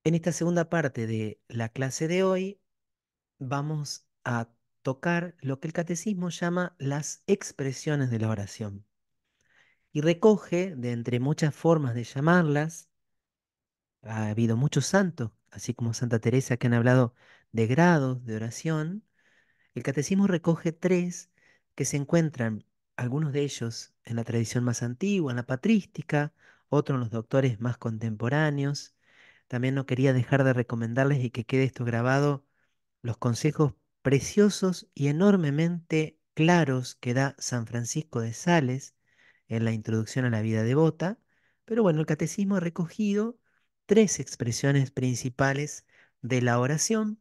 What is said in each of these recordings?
En esta segunda parte de la clase de hoy vamos a tocar lo que el catecismo llama las expresiones de la oración y recoge, de entre muchas formas de llamarlas, ha habido muchos santos, así como Santa Teresa, que han hablado de grados de oración. El catecismo recoge tres que se encuentran, algunos de ellos en la tradición más antigua, en la patrística, otros en los doctores más contemporáneos. También no quería dejar de recomendarles y que quede esto grabado, los consejos preciosos y enormemente claros que da San Francisco de Sales en la introducción a la vida devota. Pero bueno, el catecismo ha recogido tres expresiones principales de la oración.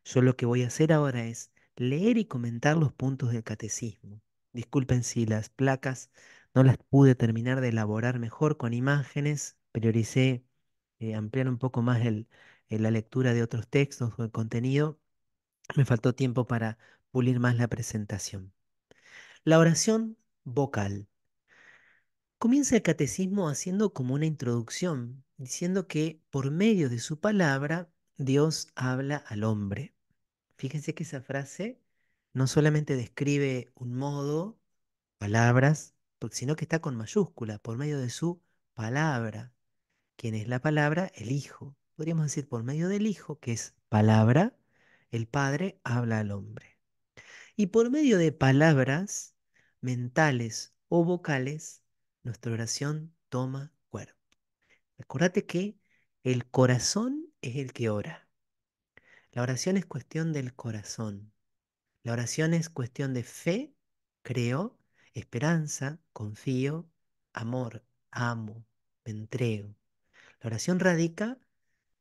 Yo lo que voy a hacer ahora es leer y comentar los puntos del catecismo. Disculpen si las placas no las pude terminar de elaborar mejor con imágenes, prioricé ampliar un poco más la lectura de otros textos o el contenido. Me faltó tiempo para pulir más la presentación. La oración vocal. Comienza el catecismo haciendo como una introducción, diciendo que por medio de su palabra Dios habla al hombre. Fíjense que esa frase no solamente describe un modo, palabras, sino que está con mayúscula, por medio de su palabra. ¿Quién es la palabra? El Hijo. Podríamos decir por medio del Hijo, que es palabra, el Padre habla al hombre. Y por medio de palabras mentales o vocales, nuestra oración toma cuerpo. Acordate que el corazón es el que ora. La oración es cuestión del corazón. La oración es cuestión de fe, creo, esperanza, confío, amor, amo, me entrego. La oración radica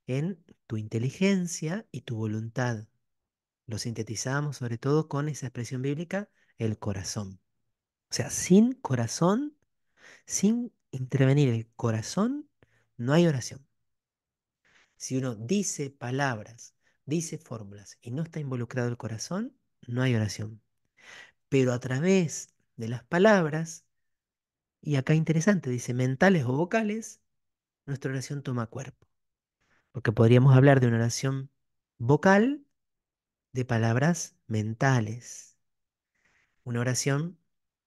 en tu inteligencia y tu voluntad. Lo sintetizamos sobre todo con esa expresión bíblica, el corazón. O sea, sin corazón, sin intervenir el corazón, no hay oración. Si uno dice palabras, dice fórmulas y no está involucrado el corazón, no hay oración. Pero a través de las palabras, y acá interesante, dice mentales o vocales, nuestra oración toma cuerpo. Porque podríamos hablar de una oración vocal de palabras mentales. Una oración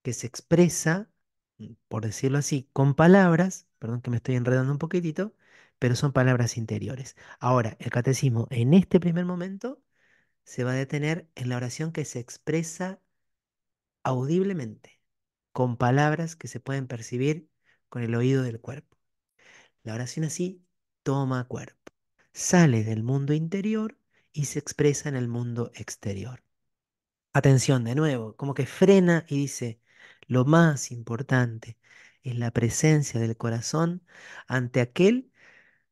que se expresa, por decirlo así, con palabras, perdón que me estoy enredando un poquitito, pero son palabras interiores. Ahora, el catecismo en este primer momento se va a detener en la oración que se expresa audiblemente, con palabras que se pueden percibir con el oído del cuerpo. La oración así toma cuerpo, sale del mundo interior y se expresa en el mundo exterior. Atención, de nuevo, como que frena y dice, lo más importante es la presencia del corazón ante aquel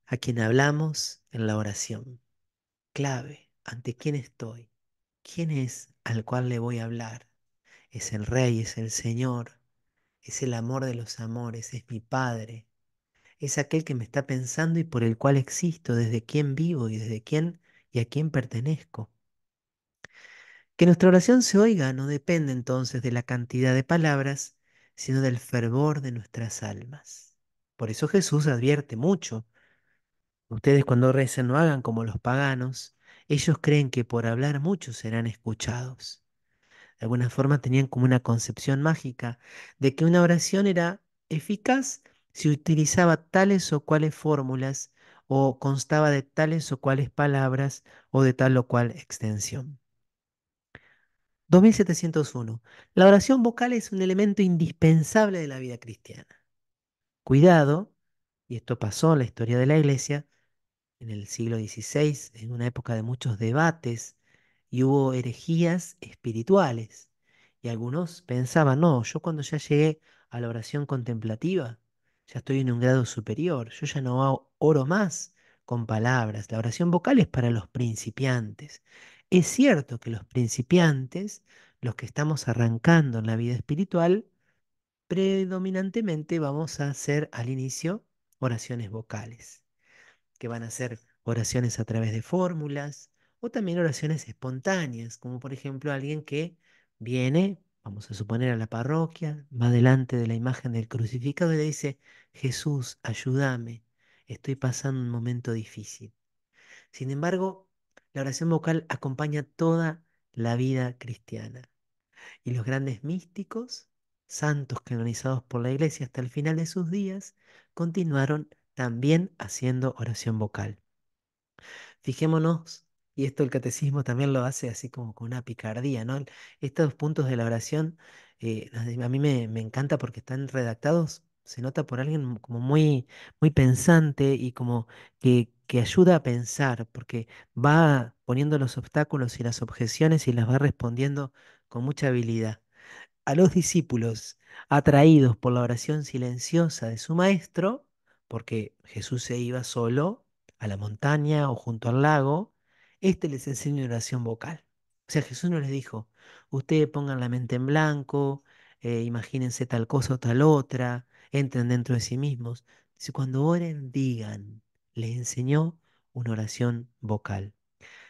a quien hablamos en la oración. Clave, ¿ante quién estoy? ¿Quién es al cual le voy a hablar? Es el Rey, es el Señor, es el amor de los amores, es mi Padre, es aquel que me está pensando y por el cual existo, desde quién vivo y desde quién y a quién pertenezco. Que nuestra oración se oiga no depende entonces de la cantidad de palabras, sino del fervor de nuestras almas. Por eso Jesús advierte mucho. Ustedes cuando recen no hagan como los paganos. Ellos creen que por hablar mucho serán escuchados. De alguna forma tenían como una concepción mágica de que una oración era eficaz si utilizaba tales o cuales fórmulas o constaba de tales o cuales palabras o de tal o cual extensión. 2701. La oración vocal es un elemento indispensable de la vida cristiana. Cuidado, y esto pasó en la historia de la Iglesia, en el siglo XVI, en una época de muchos debates, y hubo herejías espirituales. Y algunos pensaban, no, yo cuando ya llegué a la oración contemplativa, ya estoy en un grado superior, yo ya no oro más con palabras. La oración vocal es para los principiantes. Es cierto que los principiantes, los que estamos arrancando en la vida espiritual, predominantemente vamos a hacer al inicio oraciones vocales, que van a ser oraciones a través de fórmulas o también oraciones espontáneas, como por ejemplo alguien que viene, vamos a suponer, a la parroquia, va delante de la imagen del crucificado y le dice, Jesús, ayúdame, estoy pasando un momento difícil. Sin embargo, la oración vocal acompaña toda la vida cristiana. Y los grandes místicos, santos canonizados por la Iglesia hasta el final de sus días, continuaron también haciendo oración vocal. Fijémonos, y esto el catecismo también lo hace así como con una picardía, ¿no? Estos puntos de la oración a mí me encanta porque están redactados, se nota por alguien como muy, muy pensante y como que ayuda a pensar, porque va poniendo los obstáculos y las objeciones y las va respondiendo con mucha habilidad. A los discípulos, atraídos por la oración silenciosa de su maestro, porque Jesús se iba solo a la montaña o junto al lago, éste les enseña oración vocal. O sea, Jesús no les dijo, ustedes pongan la mente en blanco, imagínense tal cosa o tal otra, entren dentro de sí mismos. Dice, cuando oren, digan, les enseñó una oración vocal.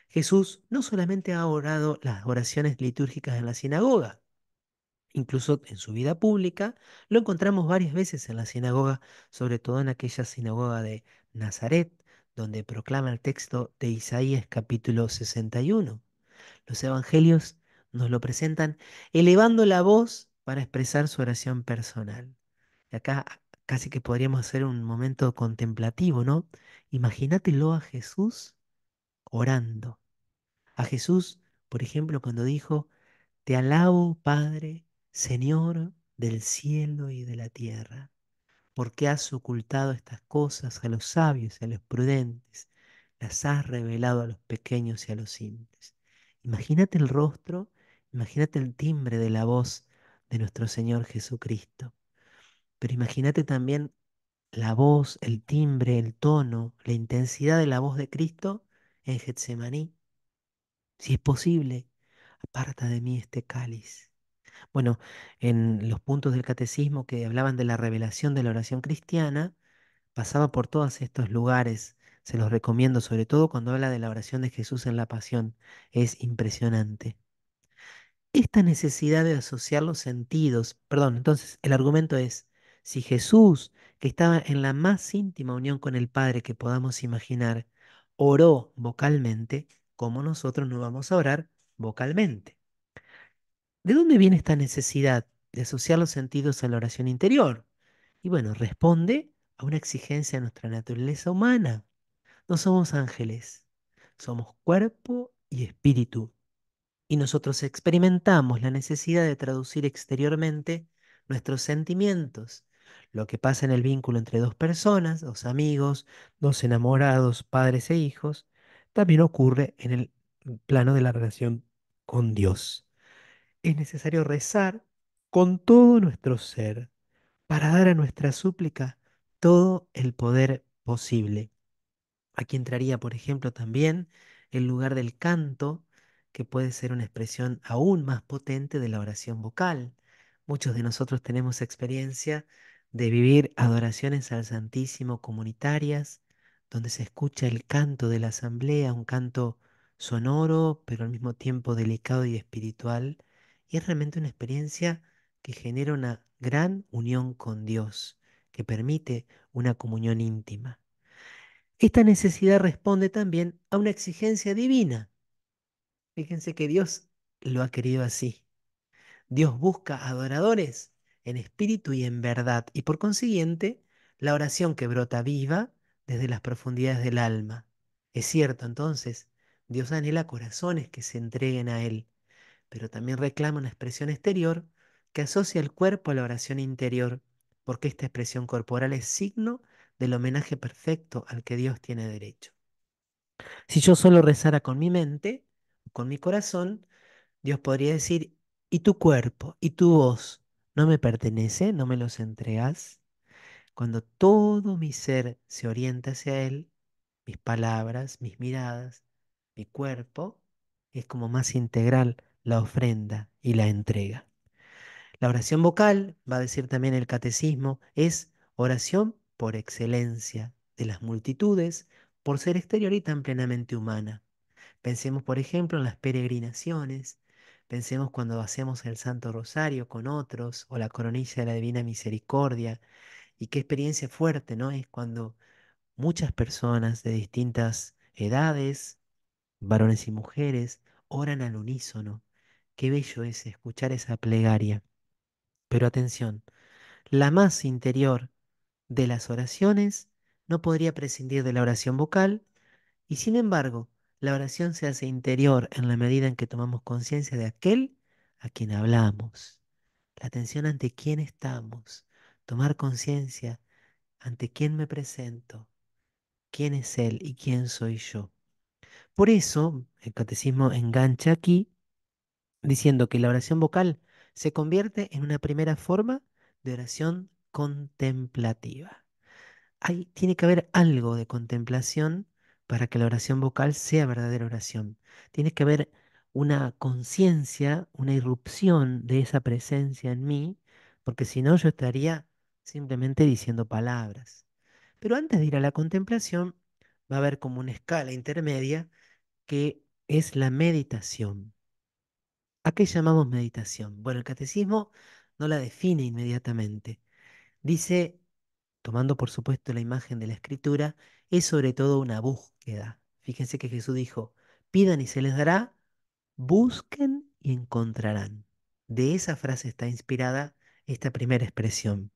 Jesús no solamente ha orado las oraciones litúrgicas en la sinagoga, incluso en su vida pública, lo encontramos varias veces en la sinagoga, sobre todo en aquella sinagoga de Nazaret, donde proclama el texto de Isaías capítulo 61. Los evangelios nos lo presentan elevando la voz para expresar su oración personal. Y acá casi que podríamos hacer un momento contemplativo, ¿no? Imagínatelo a Jesús orando. A Jesús, por ejemplo, cuando dijo, te alabo, Padre, Señor del cielo y de la tierra, porque has ocultado estas cosas a los sabios y a los prudentes, las has revelado a los pequeños y a los simples. Imagínate el rostro, imagínate el timbre de la voz de nuestro Señor Jesucristo, pero imagínate también la voz, el timbre, el tono, la intensidad de la voz de Cristo en Getsemaní. Si es posible, aparta de mí este cáliz. Bueno, en los puntos del catecismo que hablaban de la revelación de la oración cristiana, pasaba por todos estos lugares. Se los recomiendo, sobre todo cuando habla de la oración de Jesús en la pasión. Es impresionante. Esta necesidad de asociar los sentidos, perdón, entonces el argumento es, si Jesús, que estaba en la más íntima unión con el Padre que podamos imaginar, oró vocalmente, ¿cómo nosotros no vamos a orar vocalmente? ¿De dónde viene esta necesidad de asociar los sentidos a la oración interior? Y bueno, responde a una exigencia de nuestra naturaleza humana. No somos ángeles, somos cuerpo y espíritu. Y nosotros experimentamos la necesidad de traducir exteriormente nuestros sentimientos. Lo que pasa en el vínculo entre dos personas, dos amigos, dos enamorados, padres e hijos, también ocurre en el plano de la relación con Dios. Es necesario rezar con todo nuestro ser para dar a nuestra súplica todo el poder posible. Aquí entraría, por ejemplo, también el lugar del canto, que puede ser una expresión aún más potente de la oración vocal. Muchos de nosotros tenemos experiencia de vivir adoraciones al Santísimo comunitarias, donde se escucha el canto de la asamblea, un canto sonoro, pero al mismo tiempo delicado y espiritual, y es realmente una experiencia que genera una gran unión con Dios, que permite una comunión íntima. Esta necesidad responde también a una exigencia divina. Fíjense que Dios lo ha querido así. Dios busca adoradores en espíritu y en verdad, y por consiguiente, la oración que brota viva desde las profundidades del alma. Es cierto, entonces, Dios anhela corazones que se entreguen a Él, pero también reclama una expresión exterior que asocia el cuerpo a la oración interior, porque esta expresión corporal es signo del homenaje perfecto al que Dios tiene derecho. Si yo solo rezara con mi mente, con mi corazón, Dios podría decir, ¿y tu cuerpo, y tu voz no me pertenece, no me los entregas? Cuando todo mi ser se orienta hacia Él, mis palabras, mis miradas, mi cuerpo, es como más integral la ofrenda y la entrega. La oración vocal, va a decir también el catecismo, es oración por excelencia de las multitudes, por ser exterior y tan plenamente humana. Pensemos, por ejemplo, en las peregrinaciones. Pensemos cuando hacemos el Santo Rosario con otros o la coronilla de la Divina Misericordia. Y qué experiencia fuerte, ¿no? Es cuando muchas personas de distintas edades, varones y mujeres, oran al unísono. Qué bello es escuchar esa plegaria. Pero atención, la más interior de las oraciones no podría prescindir de la oración vocal y sin embargo, la oración se hace interior en la medida en que tomamos conciencia de aquel a quien hablamos. La atención ante quién estamos, tomar conciencia ante quién me presento, quién es él y quién soy yo. Por eso, el catecismo engancha aquí diciendo que la oración vocal se convierte en una primera forma de oración contemplativa. Tiene que haber algo de contemplación para que la oración vocal sea verdadera oración. Tiene que haber una conciencia, una irrupción de esa presencia en mí, porque si no yo estaría simplemente diciendo palabras. Pero antes de ir a la contemplación, va a haber como una escala intermedia que es la meditación. ¿A qué llamamos meditación? Bueno, el catecismo no la define inmediatamente. Dice, tomando por supuesto la imagen de la escritura, es sobre todo una búsqueda. Fíjense que Jesús dijo, pidan y se les dará, busquen y encontrarán. De esa frase está inspirada esta primera expresión.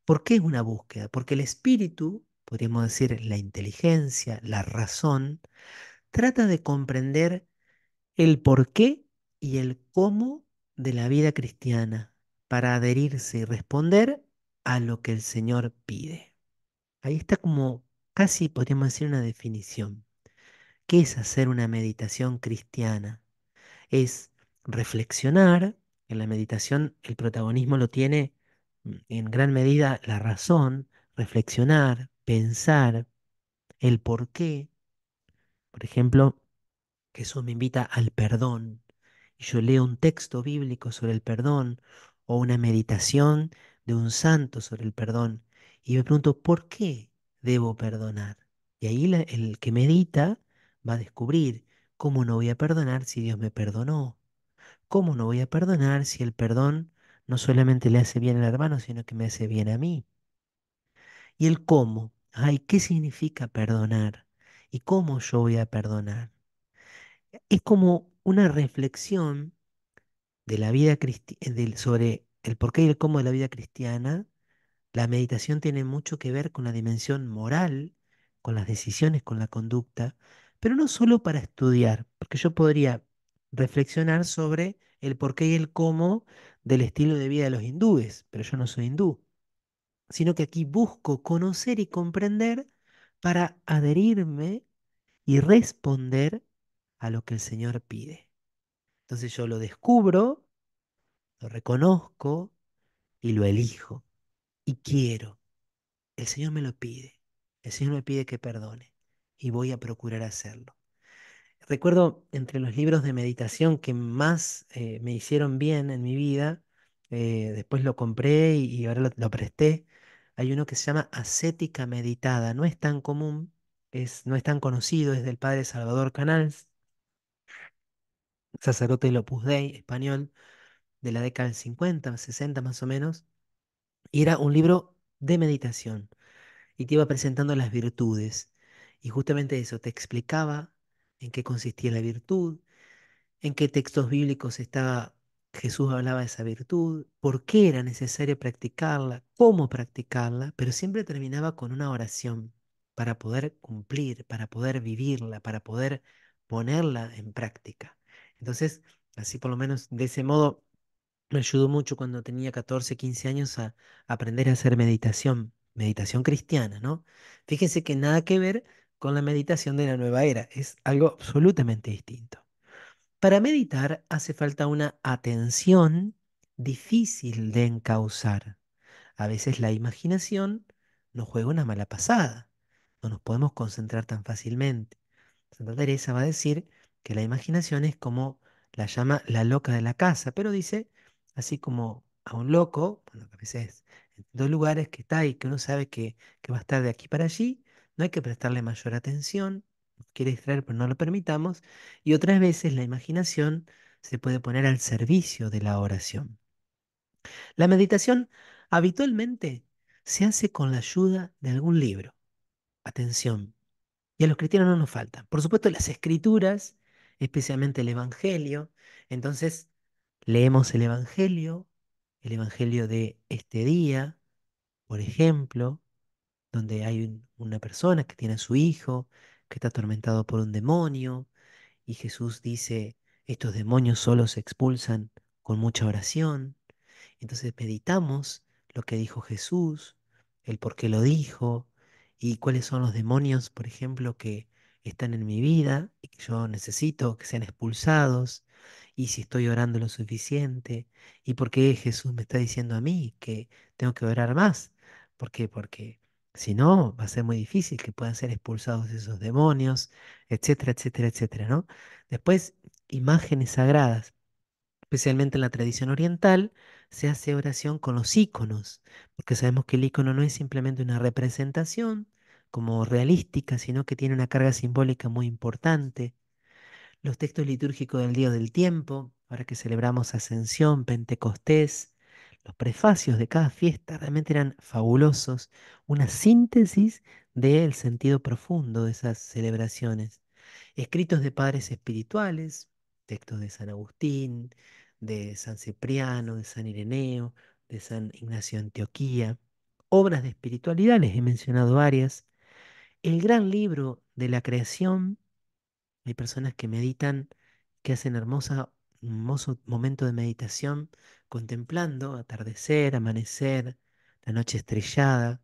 ¿Por qué es una búsqueda? Porque el espíritu, podríamos decir la inteligencia, la razón, trata de comprender el por qué y el cómo de la vida cristiana para adherirse y responder a lo que el Señor pide. Ahí está como casi podríamos decir una definición. ¿Qué es hacer una meditación cristiana? Es reflexionar. En la meditación el protagonismo lo tiene en gran medida la razón, reflexionar, pensar el por qué. Por ejemplo, Jesús me invita al perdón y yo leo un texto bíblico sobre el perdón o una meditación de un santo sobre el perdón y me pregunto, ¿por qué debo perdonar? Y ahí el que medita va a descubrir cómo no voy a perdonar si Dios me perdonó, cómo no voy a perdonar si el perdón no solamente le hace bien al hermano, sino que me hace bien a mí. Y el cómo, ay, ¿qué significa perdonar? ¿Y cómo yo voy a perdonar? Es como una reflexión de la vida sobre el porqué y el cómo de la vida cristiana. La meditación tiene mucho que ver con la dimensión moral, con las decisiones, con la conducta, pero no solo para estudiar, porque yo podría reflexionar sobre el porqué y el cómo del estilo de vida de los hindúes, pero yo no soy hindú, sino que aquí busco conocer y comprender para adherirme y responder a lo que el Señor pide. Entonces yo lo descubro, lo reconozco y lo elijo. Y quiero. El Señor me lo pide. El Señor me pide que perdone. Y voy a procurar hacerlo. Recuerdo entre los libros de meditación que más me hicieron bien en mi vida, después lo compré y ahora lo presté. Hay uno que se llama Ascética Meditada. No es tan común, no es tan conocido, es del padre Salvador Canals, sacerdote del Opus Dei español de la década del 50, 60 más o menos. Y era un libro de meditación y te iba presentando las virtudes. Y justamente eso, te explicaba en qué consistía la virtud, en qué textos bíblicos estaba Jesús hablaba de esa virtud, por qué era necesario practicarla, cómo practicarla, pero siempre terminaba con una oración para poder cumplir, para poder vivirla, para poder ponerla en práctica. Entonces, así por lo menos de ese modo me ayudó mucho cuando tenía 14, 15 años a aprender a hacer meditación, meditación cristiana, ¿no? Fíjense que nada que ver con la meditación de la nueva era, es algo absolutamente distinto. Para meditar hace falta una atención difícil de encauzar. A veces la imaginación nos juega una mala pasada, no nos podemos concentrar tan fácilmente. Santa Teresa va a decir que la imaginación es como la llama la loca de la casa, pero dice, así como a un loco, bueno, que a veces en dos lugares que está y que uno sabe que va a estar de aquí para allí, no hay que prestarle mayor atención, nos quiere distraer, pero no lo permitamos, y otras veces la imaginación se puede poner al servicio de la oración. La meditación habitualmente se hace con la ayuda de algún libro. Atención. Y a los cristianos no nos faltan. Por supuesto, las escrituras, especialmente el Evangelio. Entonces, leemos el Evangelio de este día, por ejemplo, donde hay una persona que tiene a su hijo, que está atormentado por un demonio, y Jesús dice, estos demonios solo se expulsan con mucha oración. Entonces meditamos lo que dijo Jesús, el por qué lo dijo y cuáles son los demonios, por ejemplo, que están en mi vida y que yo necesito que sean expulsados y si estoy orando lo suficiente y por qué Jesús me está diciendo a mí que tengo que orar más. ¿Por qué? Porque si no, va a ser muy difícil que puedan ser expulsados esos demonios, etcétera, etcétera, etcétera, ¿no? Después, imágenes sagradas especialmente en la tradición oriental, se hace oración con los íconos, porque sabemos que el ícono no es simplemente una representación como realística, sino que tiene una carga simbólica muy importante. Los textos litúrgicos del Día del Tiempo, ahora que celebramos Ascensión, Pentecostés, los prefacios de cada fiesta realmente eran fabulosos, una síntesis del sentido profundo de esas celebraciones. Escritos de padres espirituales, textos de San Agustín, de San Cipriano, de San Ireneo, de San Ignacio de Antioquía, obras de espiritualidad, les he mencionado varias. El gran libro de la creación, hay personas que meditan, que hacen hermoso momento de meditación, contemplando atardecer, amanecer, la noche estrellada,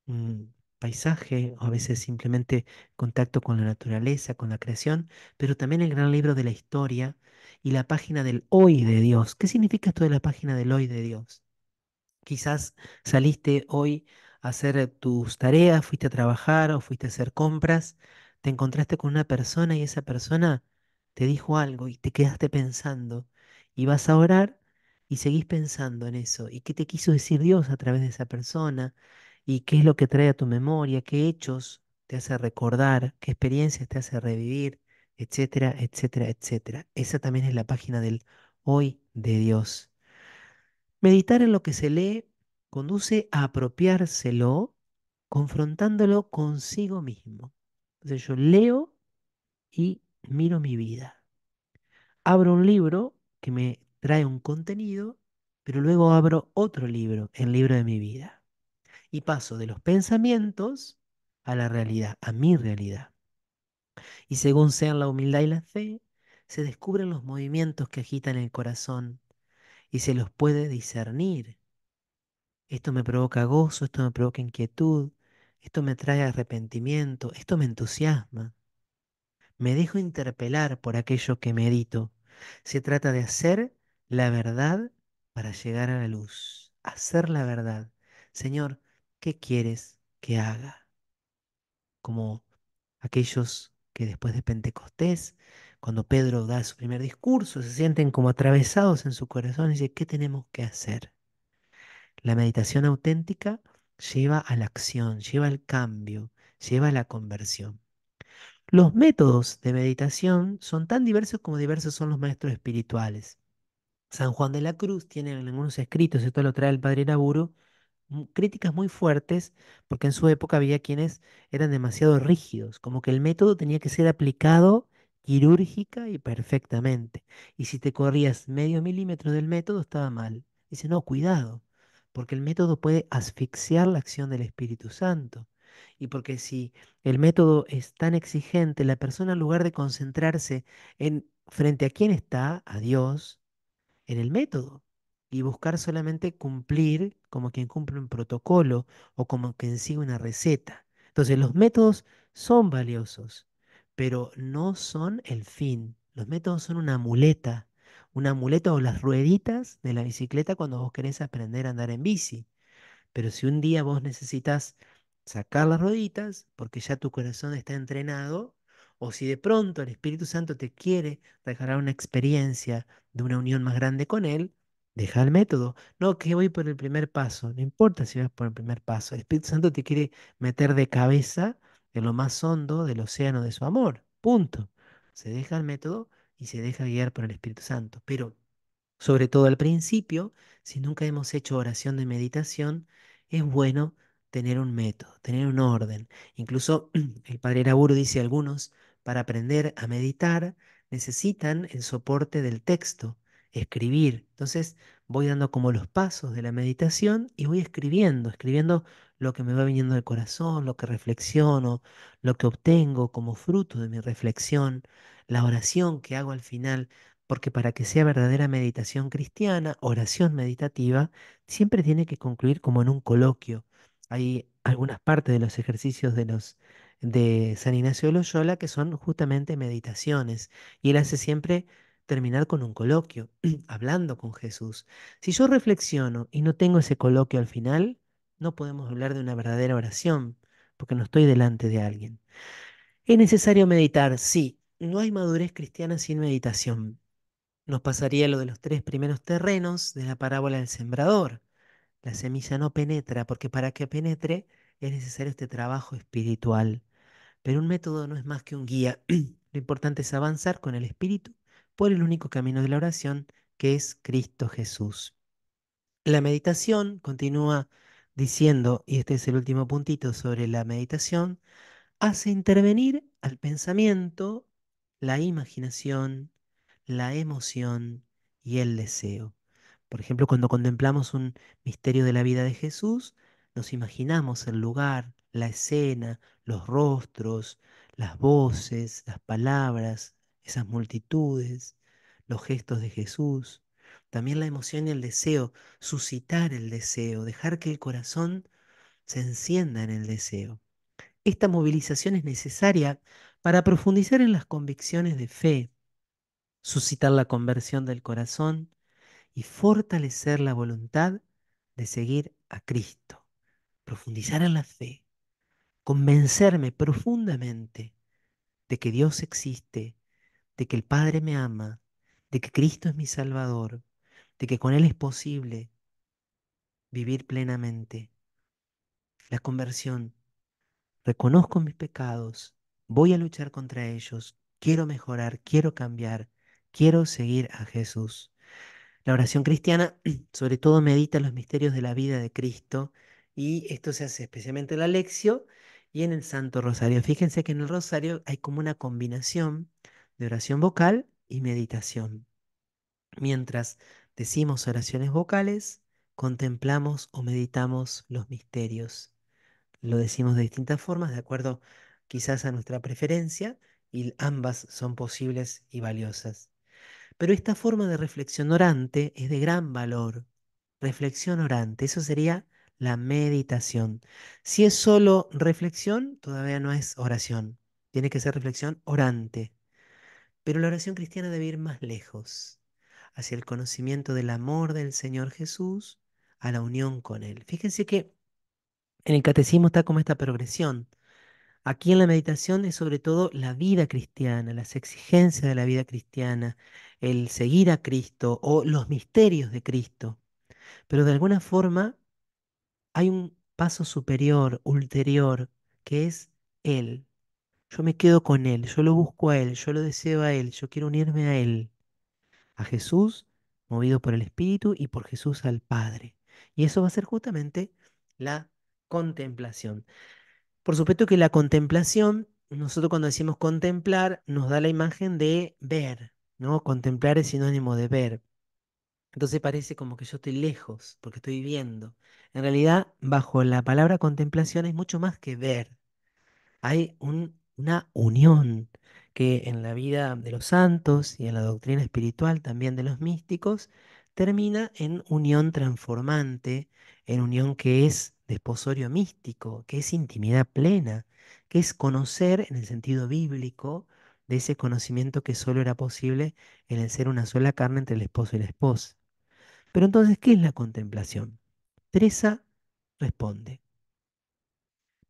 un paisaje, o a veces simplemente contacto con la naturaleza, con la creación, pero también el gran libro de la historia y la página del hoy de Dios. ¿Qué significa esto de la página del hoy de Dios? Quizás saliste hoy a hacer tus tareas, fuiste a trabajar o fuiste a hacer compras, te encontraste con una persona y esa persona te dijo algo y te quedaste pensando y vas a orar y seguís pensando en eso y qué te quiso decir Dios a través de esa persona y qué es lo que trae a tu memoria, qué hechos te hace recordar, qué experiencias te hace revivir, etcétera, etcétera, etcétera. Esa también es la página del hoy de Dios. Meditar en lo que se lee conduce a apropiárselo, confrontándolo consigo mismo. Entonces yo leo y miro mi vida. Abro un libro que me trae un contenido, pero luego abro otro libro, el libro de mi vida. Y paso de los pensamientos a la realidad, a mi realidad. Y según sean la humildad y la fe, se descubren los movimientos que agitan el corazón y se los puede discernir. Esto me provoca gozo, esto me provoca inquietud, esto me trae arrepentimiento, esto me entusiasma. Me dejo interpelar por aquello que medito. Se trata de hacer la verdad para llegar a la luz. Hacer la verdad. Señor, ¿qué quieres que haga? Como aquellos que después de Pentecostés, cuando Pedro da su primer discurso, se sienten como atravesados en su corazón y dicen, ¿qué tenemos que hacer? La meditación auténtica lleva a la acción, lleva al cambio, lleva a la conversión. Los métodos de meditación son tan diversos como diversos son los maestros espirituales. San Juan de la Cruz tiene en algunos escritos, esto lo trae el padre Iraburu, críticas muy fuertes, porque en su época había quienes eran demasiado rígidos, como que el método tenía que ser aplicado quirúrgica y perfectamente. Y si te corrías medio milímetro del método, estaba mal. Dice, no, cuidado, porque el método puede asfixiar la acción del Espíritu Santo. Y porque si el método es tan exigente, la persona en lugar de concentrarse en frente a quién está, a Dios, en el método y buscar solamente cumplir como quien cumple un protocolo o como quien sigue una receta. Entonces, los métodos son valiosos, pero no son el fin. Los métodos son una muleta o las rueditas de la bicicleta cuando vos querés aprender a andar en bici. Pero si un día vos necesitas sacar las rueditas porque ya tu corazón está entrenado, o si de pronto el Espíritu Santo te quiere regalar una experiencia de una unión más grande con Él, deja el método. No, que voy por el primer paso. No importa si vas por el primer paso. El Espíritu Santo te quiere meter de cabeza en lo más hondo del océano de su amor. Punto. Se deja el método y se deja guiar por el Espíritu Santo. Pero sobre todo al principio, si nunca hemos hecho oración de meditación, es bueno tener un método, tener un orden. Incluso el padre Araburu dice algunos, para aprender a meditar necesitan el soporte del texto, escribir. Entonces voy dando como los pasos de la meditación y voy escribiendo lo que me va viniendo del corazón, lo que reflexiono, lo que obtengo como fruto de mi reflexión, la oración que hago al final, porque para que sea verdadera meditación cristiana, oración meditativa, siempre tiene que concluir como en un coloquio. Hay algunas partes de los ejercicios de San Ignacio de Loyola que son justamente meditaciones, y él hace siempre terminar con un coloquio, hablando con Jesús. Si yo reflexiono y no tengo ese coloquio al final, no podemos hablar de una verdadera oración, porque no estoy delante de alguien. ¿Es necesario meditar? Sí. No hay madurez cristiana sin meditación. Nos pasaría lo de los tres primeros terrenos de la parábola del sembrador. La semilla no penetra porque para que penetre es necesario este trabajo espiritual. Pero un método no es más que un guía. Lo importante es avanzar con el espíritu por el único camino de la oración, que es Cristo Jesús. La meditación continúa diciendo, y este es el último puntito sobre la meditación, hace intervenir al pensamiento, la imaginación, la emoción y el deseo. Por ejemplo, cuando contemplamos un misterio de la vida de Jesús, nos imaginamos el lugar, la escena, los rostros, las voces, las palabras, esas multitudes, los gestos de Jesús. También la emoción y el deseo, suscitar el deseo, dejar que el corazón se encienda en el deseo. Esta movilización es necesaria para profundizar en las convicciones de fe, suscitar la conversión del corazón y fortalecer la voluntad de seguir a Cristo. Profundizar en la fe, convencerme profundamente de que Dios existe, de que el Padre me ama, de que Cristo es mi Salvador, de que con Él es posible vivir plenamente. La conversión. Reconozco mis pecados, voy a luchar contra ellos, quiero mejorar, quiero cambiar, quiero seguir a Jesús. La oración cristiana sobre todo medita los misterios de la vida de Cristo, y esto se hace especialmente en la Lectio y en el Santo Rosario. Fíjense que en el Rosario hay como una combinación de oración vocal y meditación. Mientras decimos oraciones vocales, contemplamos o meditamos los misterios. Lo decimos de distintas formas, de acuerdo quizás a nuestra preferencia, y ambas son posibles y valiosas. Pero esta forma de reflexión orante es de gran valor. Reflexión orante, eso sería la meditación. Si es solo reflexión, todavía no es oración. Tiene que ser reflexión orante. Pero la oración cristiana debe ir más lejos, hacia el conocimiento del amor del Señor Jesús, a la unión con Él. Fíjense que en el catecismo está como esta progresión. Aquí en la meditación es sobre todo la vida cristiana, las exigencias de la vida cristiana, el seguir a Cristo o los misterios de Cristo. Pero de alguna forma hay un paso superior, ulterior, que es Él. Yo me quedo con Él, yo lo busco a Él, yo lo deseo a Él, yo quiero unirme a Él, a Jesús, movido por el Espíritu, y por Jesús al Padre. Y eso va a ser justamente la contemplación. Por supuesto que la contemplación, nosotros cuando decimos contemplar, nos da la imagen de ver, ¿no? Contemplar es sinónimo de ver. Entonces parece como que yo estoy lejos, porque estoy viendo. En realidad, bajo la palabra contemplación hay mucho más que ver. Hay una unión que en la vida de los santos y en la doctrina espiritual también de los místicos termina en unión transformante, en unión que es desposorio místico, que es intimidad plena, que es conocer en el sentido bíblico de ese conocimiento que solo era posible en el ser una sola carne entre el esposo y la esposa. Pero entonces, ¿qué es la contemplación? Teresa responde,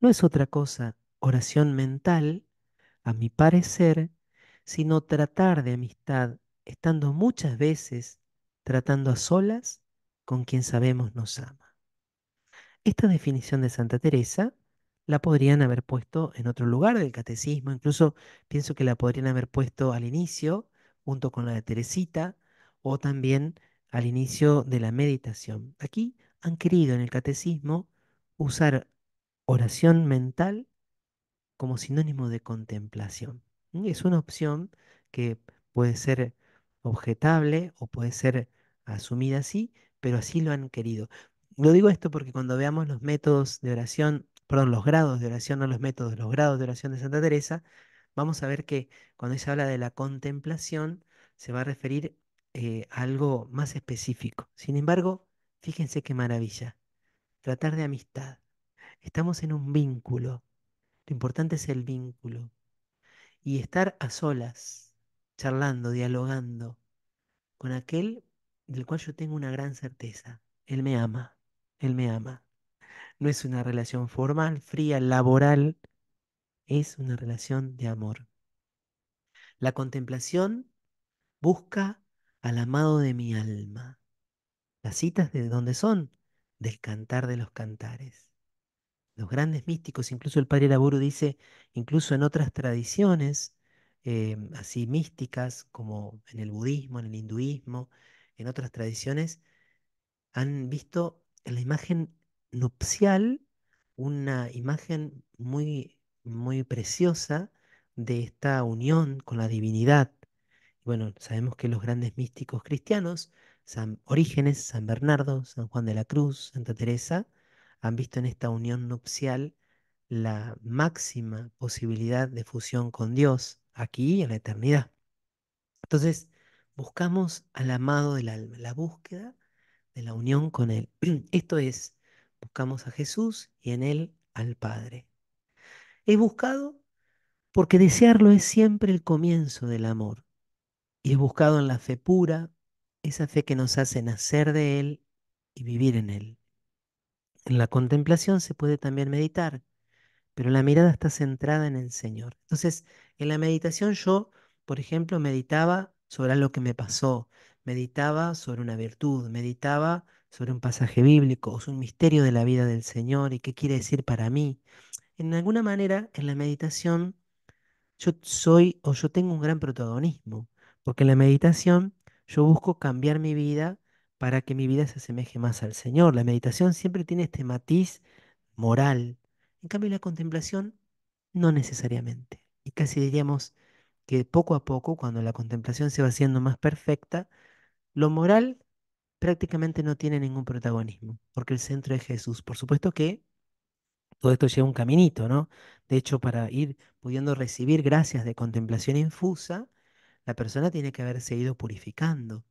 no es otra cosa oración mental, a mi parecer, sino tratar de amistad, estando muchas veces tratando a solas con quien sabemos nos ama. Esta definición de Santa Teresa la podrían haber puesto en otro lugar del catecismo, incluso pienso que la podrían haber puesto al inicio, junto con la de Teresita, o también al inicio de la meditación. Aquí han querido en el catecismo usar oración mental como sinónimo de contemplación. Es una opción que puede ser objetable o puede ser asumida así, pero así lo han querido. Lo digo esto porque cuando veamos los métodos de oración, perdón, los grados de oración, no los métodos, los grados de oración de Santa Teresa, vamos a ver que cuando ella habla de la contemplación, se va a referir a algo más específico. Sin embargo, fíjense qué maravilla. Tratar de amistad. Estamos en un vínculo. Lo importante es el vínculo. Y estar a solas, charlando, dialogando con aquel del cual yo tengo una gran certeza. Él me ama. Él me ama. No es una relación formal, fría, laboral. Es una relación de amor. La contemplación busca al amado de mi alma. Las citas de dónde son? Del cantar de los cantares. Los grandes místicos, incluso el padre Laburu dice, incluso en otras tradiciones, así místicas, como en el budismo, en el hinduismo, en otras tradiciones, han visto en la imagen nupcial una imagen muy preciosa de esta unión con la divinidad. Bueno, sabemos que los grandes místicos cristianos, San Orígenes, San Bernardo, San Juan de la Cruz, Santa Teresa, han visto en esta unión nupcial la máxima posibilidad de fusión con Dios, aquí y en la eternidad. Entonces, buscamos al amado del alma, la búsqueda de la unión con Él. Esto es, buscamos a Jesús y en Él al Padre. He buscado porque desearlo es siempre el comienzo del amor. Y he buscado en la fe pura, esa fe que nos hace nacer de Él y vivir en Él. En la contemplación se puede también meditar, pero la mirada está centrada en el Señor. Entonces, en la meditación yo, por ejemplo, meditaba sobre algo que me pasó, meditaba sobre una virtud, meditaba sobre un pasaje bíblico o sobre un misterio de la vida del Señor y qué quiere decir para mí. En alguna manera, en la meditación yo soy o yo tengo un gran protagonismo, porque en la meditación yo busco cambiar mi vida para que mi vida se asemeje más al Señor. La meditación siempre tiene este matiz moral. En cambio, la contemplación no necesariamente. Y casi diríamos que poco a poco, cuando la contemplación se va haciendo más perfecta, lo moral prácticamente no tiene ningún protagonismo, porque el centro es Jesús. Por supuesto que todo esto lleva un caminito, ¿no? De hecho, para ir pudiendo recibir gracias de contemplación infusa, la persona tiene que haberse ido purificando.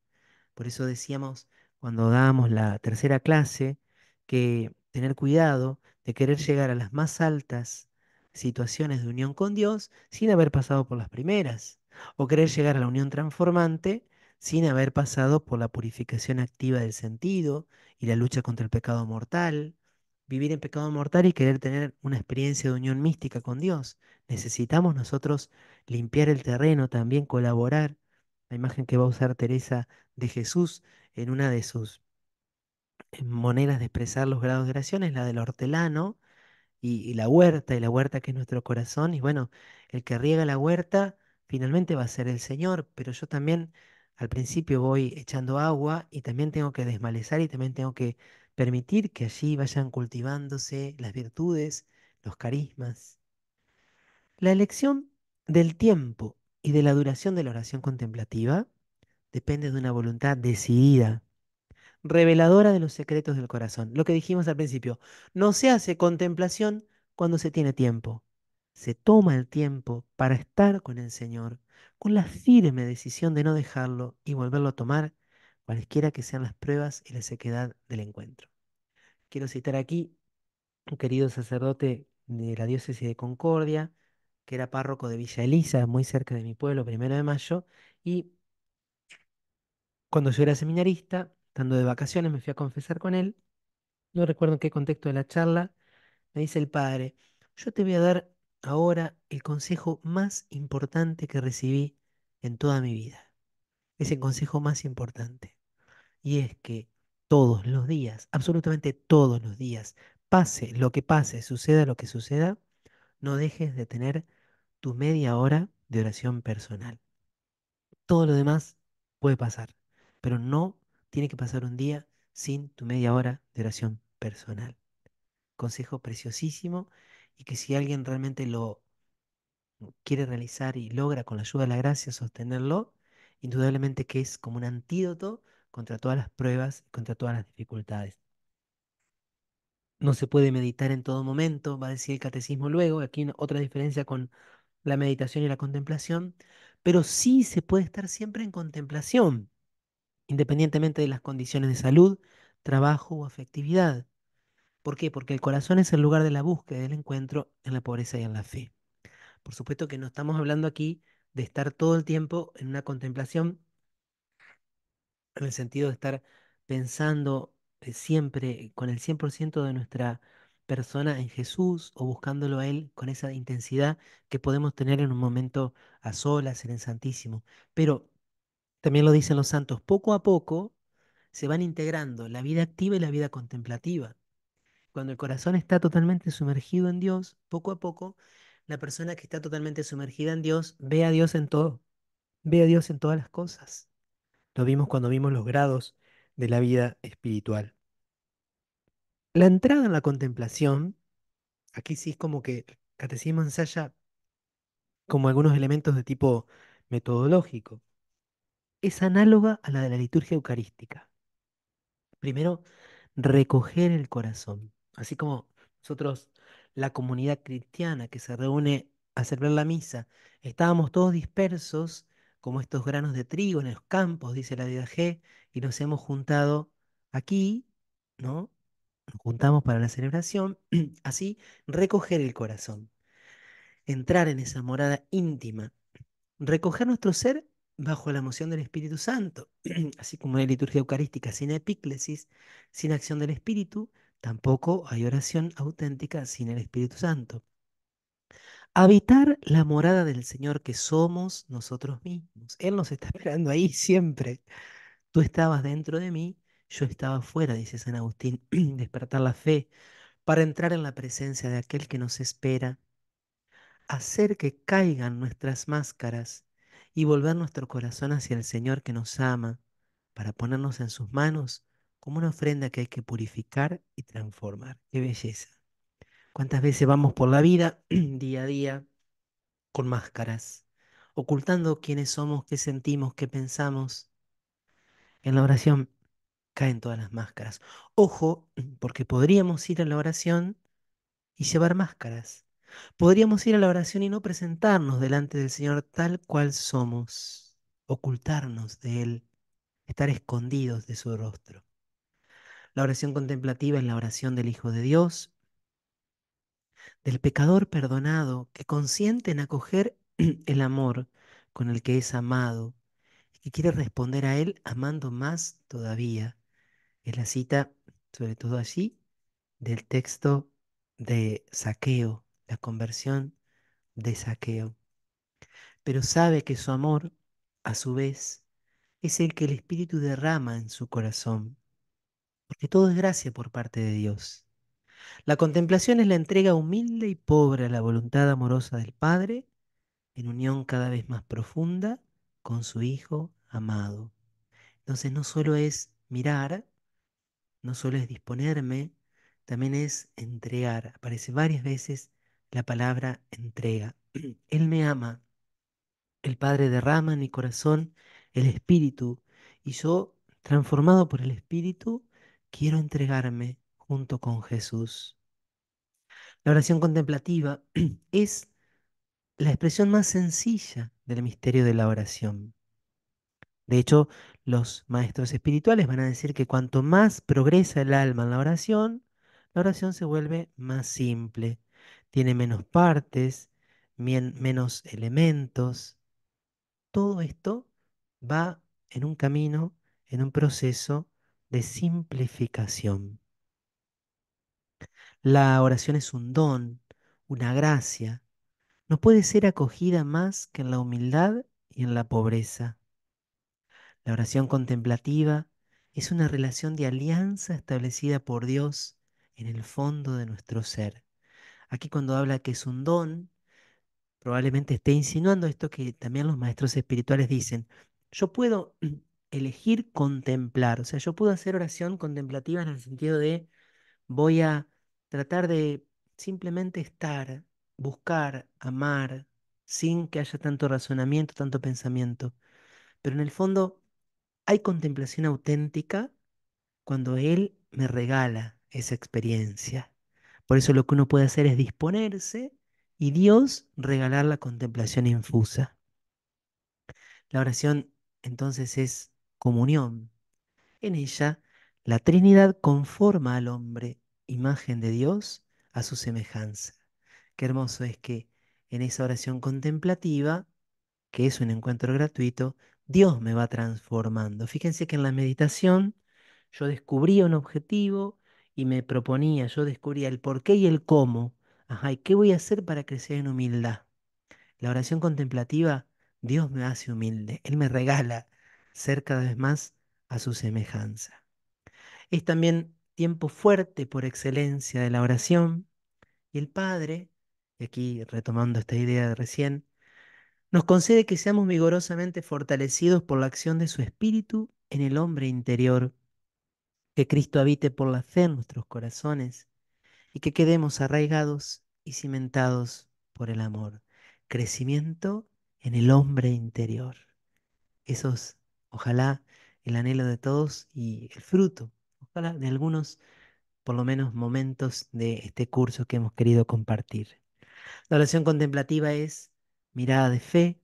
Por eso decíamos cuando dábamos la tercera clase que tener cuidado de querer llegar a las más altas situaciones de unión con Dios sin haber pasado por las primeras, o querer llegar a la unión transformante sin haber pasado por la purificación activa del sentido y la lucha contra el pecado mortal. Vivir en pecado mortal y querer tener una experiencia de unión mística con Dios. Necesitamos nosotros limpiar el terreno, también colaborar. La imagen que va a usar Teresa de Jesús en una de sus maneras de expresar los grados de oración es la del hortelano y la huerta que es nuestro corazón. Y bueno, el que riega la huerta finalmente va a ser el Señor, pero yo también al principio voy echando agua y también tengo que desmalezar y también tengo que permitir que allí vayan cultivándose las virtudes, los carismas. La elección del tiempo y de la duración de la oración contemplativa depende de una voluntad decidida, reveladora de los secretos del corazón. Lo que dijimos al principio, no se hace contemplación cuando se tiene tiempo. Se toma el tiempo para estar con el Señor, con la firme decisión de no dejarlo y volverlo a tomar, cualesquiera que sean las pruebas y la sequedad del encuentro. Quiero citar aquí un querido sacerdote de la diócesis de Concordia, que era párroco de Villa Elisa, muy cerca de mi pueblo, 1 de Mayo, y cuando yo era seminarista, estando de vacaciones, me fui a confesar con él. No recuerdo en qué contexto de la charla. Me dice el padre, yo te voy a dar ahora el consejo más importante que recibí en toda mi vida. Es el consejo más importante. Y es que todos los días, absolutamente todos los días, pase lo que pase, suceda lo que suceda, no dejes de tener tu media hora de oración personal. Todo lo demás puede pasar, pero no tiene que pasar un día sin tu media hora de oración personal. consejo preciosísimo y que si alguien realmente lo quiere realizar y logra con la ayuda de la gracia sostenerlo, indudablemente que es como un antídoto contra todas las pruebas, contra todas las dificultades. No se puede meditar en todo momento, va a decir el catecismo luego, aquí otra diferencia con la meditación y la contemplación, pero sí se puede estar siempre en contemplación, independientemente de las condiciones de salud, trabajo o afectividad. ¿Por qué? Porque el corazón es el lugar de la búsqueda y del encuentro en la pobreza y en la fe. Por supuesto que no estamos hablando aquí de estar todo el tiempo en una contemplación, en el sentido de estar pensando siempre con el 100% de nuestra persona en Jesús o buscándolo a Él con esa intensidad que podemos tener en un momento a solas en el Santísimo. Pero también lo dicen los santos, poco a poco se van integrando la vida activa y la vida contemplativa. Cuando el corazón está totalmente sumergido en Dios, poco a poco, la persona que está totalmente sumergida en Dios ve a Dios en todo, ve a Dios en todas las cosas. Lo vimos cuando vimos los grados de la vida espiritual. La entrada en la contemplación, aquí sí es como que el catecismo ensaya como algunos elementos de tipo metodológico. Es análoga a la de la liturgia eucarística. Primero, recoger el corazón. Así como nosotros, la comunidad cristiana que se reúne a celebrar la misa, estábamos todos dispersos como estos granos de trigo en los campos, dice la G, y nos hemos juntado aquí, ¿no? Nos juntamos para la celebración, así recoger el corazón, entrar en esa morada íntima, recoger nuestro ser bajo la moción del Espíritu Santo, así como en la liturgia eucarística sin epíclesis, sin acción del Espíritu, tampoco hay oración auténtica sin el Espíritu Santo. Habitar la morada del Señor que somos nosotros mismos. Él nos está esperando ahí siempre. Tú estabas dentro de mí, yo estaba fuera, dice San Agustín. Despertar la fe para entrar en la presencia de aquel que nos espera, hacer que caigan nuestras máscaras y volver nuestro corazón hacia el Señor que nos ama, para ponernos en sus manos como una ofrenda que hay que purificar y transformar. ¡Qué belleza! ¿Cuántas veces vamos por la vida día a día con máscaras, ocultando quiénes somos, qué sentimos, qué pensamos? En la oración caen todas las máscaras. Ojo, porque podríamos ir a la oración y llevar máscaras. Podríamos ir a la oración y no presentarnos delante del Señor tal cual somos, ocultarnos de Él, estar escondidos de su rostro. La oración contemplativa es la oración del Hijo de Dios, del pecador perdonado, que consiente en acoger el amor con el que es amado y que quiere responder a Él amando más todavía. Es la cita, sobre todo allí, del texto de Saqueo, la conversión de Saqueo. Pero sabe que su amor, a su vez, es el que el Espíritu derrama en su corazón, porque todo es gracia por parte de Dios. La contemplación es la entrega humilde y pobre a la voluntad amorosa del Padre, en unión cada vez más profunda con su Hijo amado. Entonces no solo es mirar, no solo es disponerme, también es entregar. Aparece varias veces la palabra entrega. Él me ama. El Padre derrama en mi corazón el Espíritu y yo, transformado por el Espíritu, quiero entregarme junto con Jesús. La oración contemplativa es la expresión más sencilla del misterio de la oración. De hecho, los maestros espirituales van a decir que cuanto más progresa el alma en la oración se vuelve más simple, tiene menos partes, menos elementos. Todo esto va en un camino, en un proceso de simplificación. La oración es un don, una gracia. No puede ser acogida más que en la humildad y en la pobreza. La oración contemplativa es una relación de alianza establecida por Dios en el fondo de nuestro ser. Aquí cuando habla que es un don, probablemente esté insinuando esto que también los maestros espirituales dicen. Yo puedo elegir contemplar, o sea, yo puedo hacer oración contemplativa en el sentido de voy a tratar de simplemente estar, buscar, amar, sin que haya tanto razonamiento, tanto pensamiento. Pero en el fondo hay contemplación auténtica cuando Él me regala esa experiencia. Por eso lo que uno puede hacer es disponerse y Dios regalar la contemplación infusa. La oración entonces es comunión. En ella, la Trinidad conforma al hombre, imagen de Dios, a su semejanza. Qué hermoso es que en esa oración contemplativa, que es un encuentro gratuito, Dios me va transformando. Fíjense que en la meditación yo descubría un objetivo y me proponía, yo descubría el por qué y el cómo. Ajá, ¿y qué voy a hacer para crecer en humildad? La oración contemplativa, Dios me hace humilde, Él me regala ser cada vez más a su semejanza. Es también tiempo fuerte por excelencia de la oración y el Padre, y aquí retomando esta idea de recién, nos concede que seamos vigorosamente fortalecidos por la acción de su Espíritu en el hombre interior, que Cristo habite por la fe en nuestros corazones y que quedemos arraigados y cimentados por el amor. Crecimiento en el hombre interior. Eso es, ojalá, el anhelo de todos y el fruto, ojalá, de algunos, por lo menos, momentos de este curso que hemos querido compartir. La oración contemplativa es mirada de fe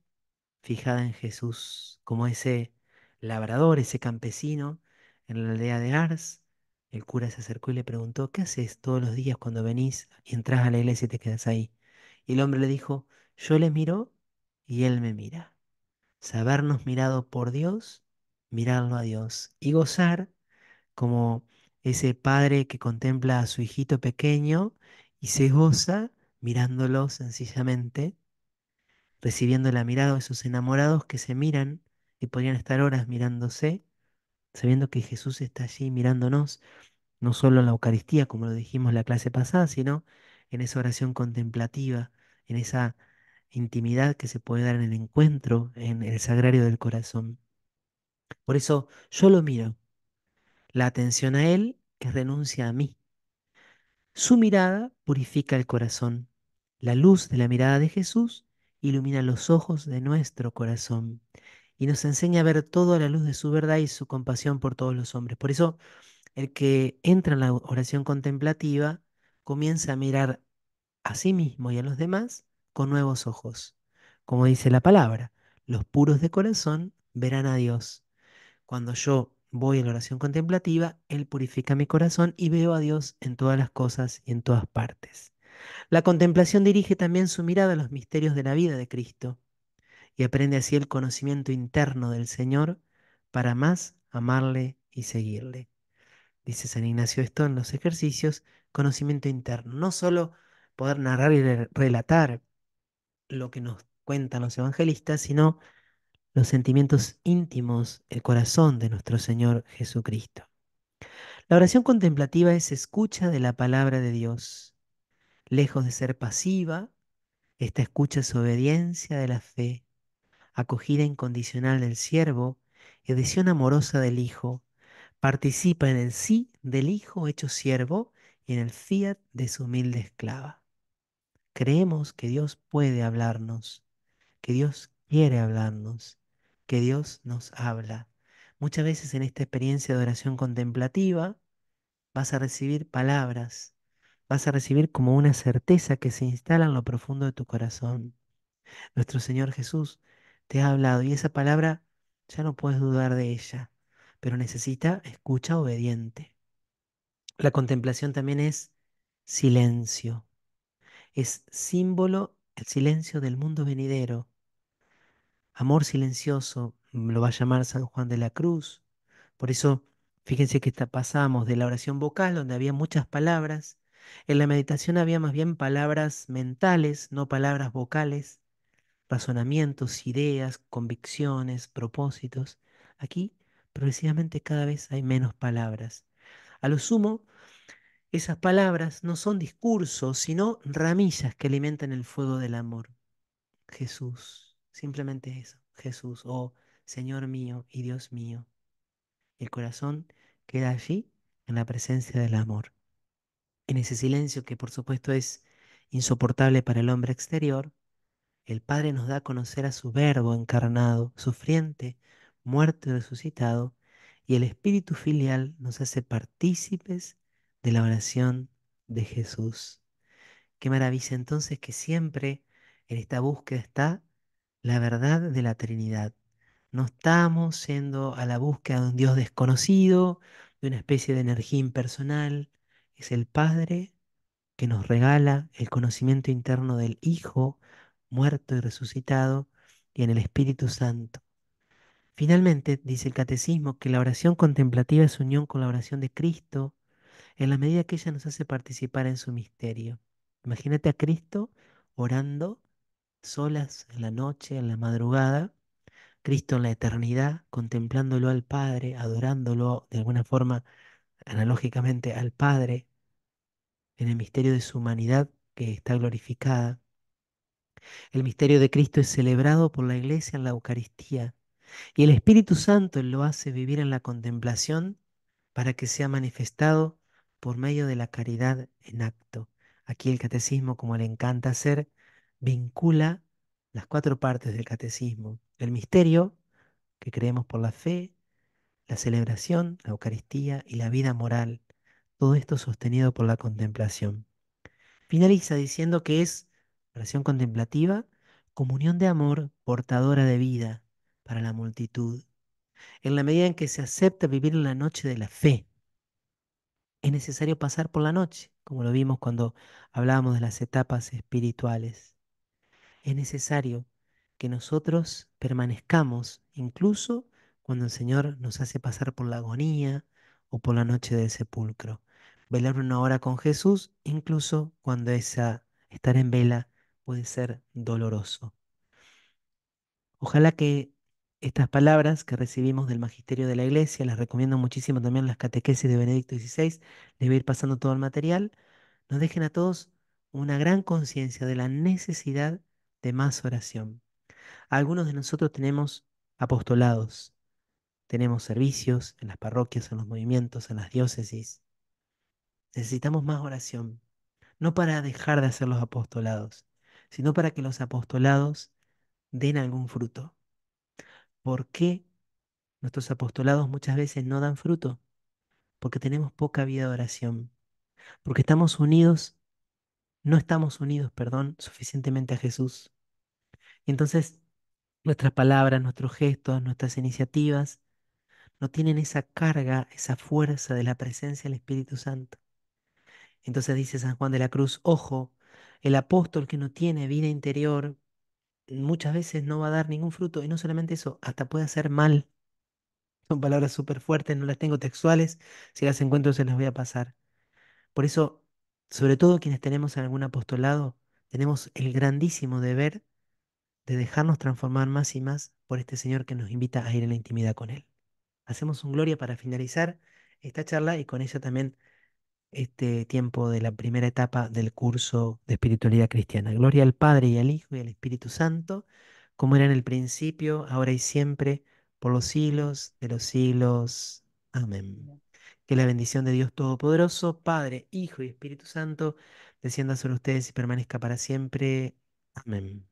fijada en Jesús, como ese labrador, ese campesino en la aldea de Ars. El cura se acercó y le preguntó, ¿qué haces todos los días cuando venís y entras a la iglesia y te quedas ahí? Y el hombre le dijo, yo le miro y él me mira. Sabernos mirado por Dios, mirarlo a Dios y gozar como ese padre que contempla a su hijito pequeño y se goza mirándolo sencillamente, recibiendo la mirada de esos enamorados que se miran y podrían estar horas mirándose, sabiendo que Jesús está allí mirándonos, no solo en la Eucaristía, como lo dijimos la clase pasada, sino en esa oración contemplativa, en esa intimidad que se puede dar en el encuentro, en el sagrario del corazón. Por eso yo lo miro. La atención a Él es renuncia a mí. Su mirada purifica el corazón. La luz de la mirada de Jesús ilumina los ojos de nuestro corazón y nos enseña a ver todo a la luz de su verdad y su compasión por todos los hombres. Por eso, el que entra en la oración contemplativa comienza a mirar a sí mismo y a los demás con nuevos ojos. Como dice la palabra, los puros de corazón verán a Dios. Cuando yo voy a la oración contemplativa, Él purifica mi corazón y veo a Dios en todas las cosas y en todas partes. La contemplación dirige también su mirada a los misterios de la vida de Cristo y aprende así el conocimiento interno del Señor para más amarle y seguirle. Dice San Ignacio esto en los ejercicios, conocimiento interno, no solo poder narrar y relatar lo que nos cuentan los evangelistas, sino los sentimientos íntimos, el corazón de nuestro Señor Jesucristo. La oración contemplativa es escucha de la palabra de Dios. Lejos de ser pasiva, esta escucha es obediencia de la fe, acogida incondicional del siervo y adhesión amorosa del Hijo. Participa en el sí del Hijo hecho siervo y en el fiat de su humilde esclava. Creemos que Dios puede hablarnos, que Dios quiere hablarnos, que Dios nos habla. Muchas veces en esta experiencia de oración contemplativa vas a recibir palabras, vas a recibir como una certeza que se instala en lo profundo de tu corazón. Nuestro Señor Jesús te ha hablado y esa palabra ya no puedes dudar de ella, pero necesita escucha obediente. La contemplación también es silencio, es símbolo, el silencio del mundo venidero. Amor silencioso, lo va a llamar San Juan de la Cruz. Por eso, fíjense que pasamos de la oración vocal, donde había muchas palabras, en la meditación había más bien palabras mentales, no palabras vocales, razonamientos, ideas, convicciones, propósitos. Aquí, progresivamente, cada vez hay menos palabras. A lo sumo, esas palabras no son discursos, sino ramillas que alimentan el fuego del amor. Jesús, simplemente eso, Jesús, oh Señor mío y Dios mío. El corazón queda allí en la presencia del amor. En ese silencio que por supuesto es insoportable para el hombre exterior, el Padre nos da a conocer a su Verbo encarnado, sufriente, muerto y resucitado, y el Espíritu filial nos hace partícipes de la oración de Jesús. Qué maravilla entonces que siempre en esta búsqueda está la verdad de la Trinidad. No estamos yendo a la búsqueda de un Dios desconocido, de una especie de energía impersonal. Es el Padre que nos regala el conocimiento interno del Hijo, muerto y resucitado, y en el Espíritu Santo. Finalmente, dice el Catecismo que la oración contemplativa es unión con la oración de Cristo, en la medida que ella nos hace participar en su misterio. Imagínate a Cristo orando solas en la noche, en la madrugada, Cristo en la eternidad, contemplándolo al Padre, adorándolo de alguna forma analógicamente al Padre, en el misterio de su humanidad que está glorificada. El misterio de Cristo es celebrado por la Iglesia en la Eucaristía y el Espíritu Santo lo hace vivir en la contemplación para que sea manifestado por medio de la caridad en acto. Aquí el catecismo, como le encanta hacer, vincula las cuatro partes del catecismo. El misterio, que creemos por la fe, la celebración, la Eucaristía y la vida moral. Todo esto sostenido por la contemplación. Finaliza diciendo que es oración contemplativa, comunión de amor portadora de vida para la multitud. En la medida en que se acepta vivir en la noche de la fe, es necesario pasar por la noche, como lo vimos cuando hablábamos de las etapas espirituales. Es necesario que nosotros permanezcamos incluso cuando el Señor nos hace pasar por la agonía o por la noche del sepulcro. Velar una hora con Jesús, incluso cuando estar en vela puede ser doloroso. Ojalá que estas palabras que recibimos del Magisterio de la Iglesia, las recomiendo muchísimo también en las catequesis de Benedicto XVI, les voy a ir pasando todo el material, nos dejen a todos una gran conciencia de la necesidad de más oración. Algunos de nosotros tenemos apostolados, tenemos servicios en las parroquias, en los movimientos, en las diócesis. Necesitamos más oración, no para dejar de hacer los apostolados, sino para que los apostolados den algún fruto. ¿Por qué nuestros apostolados muchas veces no dan fruto? Porque tenemos poca vida de oración, porque no estamos unidos, perdón, suficientemente a Jesús. Y entonces nuestras palabras, nuestros gestos, nuestras iniciativas no tienen esa carga, esa fuerza de la presencia del Espíritu Santo. Entonces dice San Juan de la Cruz, ojo, el apóstol que no tiene vida interior muchas veces no va a dar ningún fruto y no solamente eso, hasta puede hacer mal. Son palabras súper fuertes, no las tengo textuales, si las encuentro se las voy a pasar. Por eso, sobre todo quienes tenemos algún apostolado, tenemos el grandísimo deber de dejarnos transformar más y más por este Señor que nos invita a ir en la intimidad con Él. Hacemos un gloria para finalizar esta charla y con ella también este tiempo de la primera etapa del curso de espiritualidad cristiana. Gloria al Padre y al Hijo y al Espíritu Santo, como era en el principio, ahora y siempre, por los siglos de los siglos. Amén. Que la bendición de Dios Todopoderoso, Padre, Hijo y Espíritu Santo, descienda sobre ustedes y permanezca para siempre. Amén.